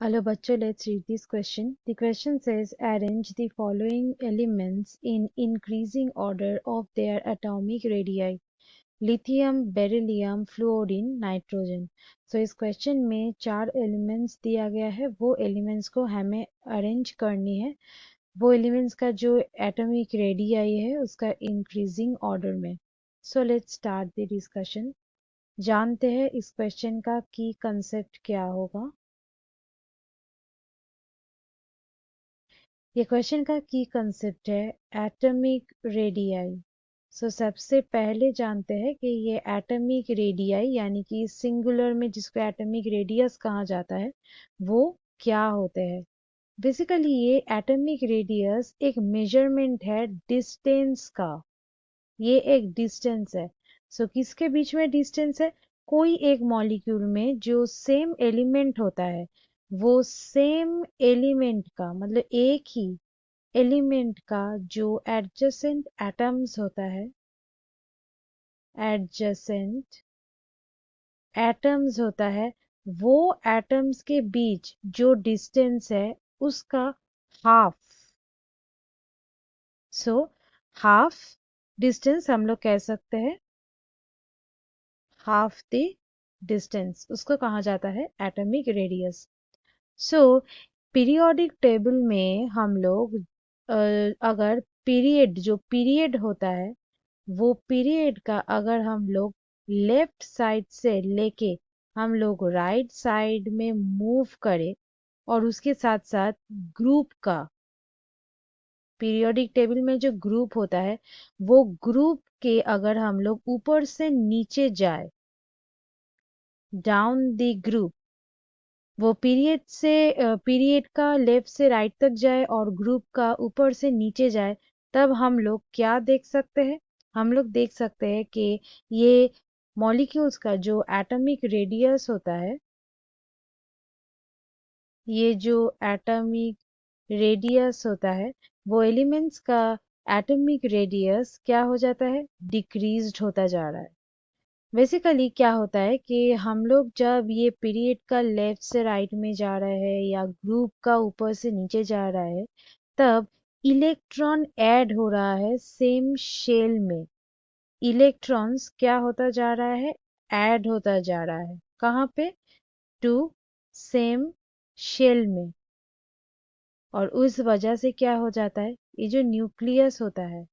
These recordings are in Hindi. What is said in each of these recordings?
Hello, bachcho, let's read this question. The question says, arrange the following elements in increasing order of their atomic radii. Lithium, beryllium, fluorine, nitrogen. इस क्वेश्चन में 4 एलिमेंट्स दिया गया है। वो एलिमेंट्स को हमें अरेंज करनी है। वो एलिमेंट्स का जो एटॉमिक रेडियाई है उसका इंक्रीजिंग ऑर्डर में। Let's start the discussion. जानते हैं इस क्वेश्चन का की कंसेप्ट क्या होगा। ये क्वेश्चन का की कंसेप्ट है एटॉमिक रेडियाई। सबसे पहले जानते हैं कि ये एटॉमिक रेडियाई यानी कि सिंगुलर में जिसको एटॉमिक रेडियस कहा जाता है वो क्या होते हैं। बेसिकली ये एटॉमिक रेडियस एक मेजरमेंट है डिस्टेंस का। ये एक डिस्टेंस है। किसके बीच में डिस्टेंस है। कोई एक मॉलिक्यूल में जो सेम एलिमेंट होता है वो सेम एलिमेंट का मतलब एक ही एलिमेंट का जो एडजेसेंट एटम्स होता है एडजेसेंट एटम्स होता है वो एटम्स के बीच जो डिस्टेंस है उसका हाफ। हाफ डिस्टेंस हम लोग कह सकते हैं हाफ द डिस्टेंस उसको कहा जाता है एटॉमिक रेडियस। सो पीरियोडिक टेबल में हम लोग अगर पीरियड जो पीरियड होता है वो पीरियड का अगर हम लोग लेफ्ट साइड से लेके हम लोग राइट साइड में मूव करें और उसके साथ साथ ग्रुप का पीरियोडिक टेबल में जो ग्रुप होता है वो ग्रुप के अगर हम लोग ऊपर से नीचे जाए डाउन द ग्रुप वो पीरियड का लेफ्ट से राइट तक जाए और ग्रुप का ऊपर से नीचे जाए तब हम लोग क्या देख सकते हैं। हम लोग देख सकते हैं कि ये मॉलिक्यूल्स का जो एटॉमिक रेडियस होता है ये जो एटॉमिक रेडियस होता है वो एलिमेंट्स का एटॉमिक रेडियस क्या हो जाता है डिक्रीज्ड होता जा रहा है। बेसिकली क्या होता है कि हम लोग जब ये पीरियड का लेफ्ट से राइट में जा रहा है या ग्रुप का ऊपर से नीचे जा रहा है तब इलेक्ट्रॉन ऐड हो रहा है सेम शेल में। इलेक्ट्रॉन्स क्या होता जा रहा है ऐड होता जा रहा है कहाँ पे टू सेम शेल में। और उस वजह से क्या हो जाता है ये जो न्यूक्लियस होता है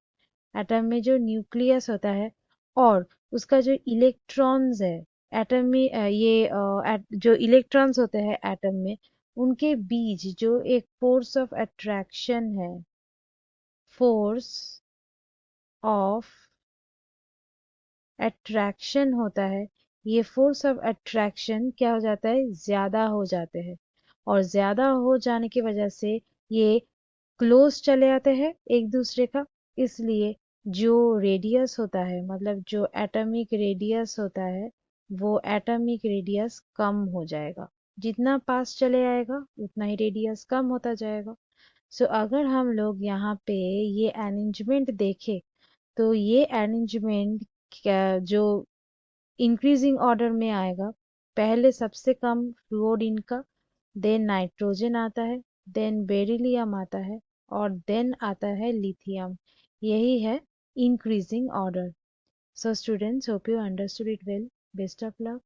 एटम में जो न्यूक्लियस होता है और उसका जो इलेक्ट्रॉन्स है एटम में जो इलेक्ट्रॉन्स होते हैं एटम में उनके बीच जो एक फोर्स ऑफ अट्रैक्शन है फोर्स ऑफ अट्रैक्शन होता है। ये फोर्स ऑफ अट्रैक्शन क्या हो जाता है ज्यादा हो जाते हैं और ज्यादा हो जाने की वजह से ये क्लोज चले आते हैं एक दूसरे का। इसलिए जो रेडियस होता है मतलब जो एटॉमिक रेडियस होता है वो एटॉमिक रेडियस कम हो जाएगा। जितना पास चले आएगा उतना ही रेडियस कम होता जाएगा। अगर हम लोग यहाँ पे ये अरेंजमेंट देखें तो ये अरेंजमेंट जो इंक्रीजिंग ऑर्डर में आएगा पहले सबसे कम फ्लूओडिन का देन नाइट्रोजन आता है देन बेरिलियम आता है और देन आता है लिथियम। यही है increasing order. Students hope you understood it well. Best of luck.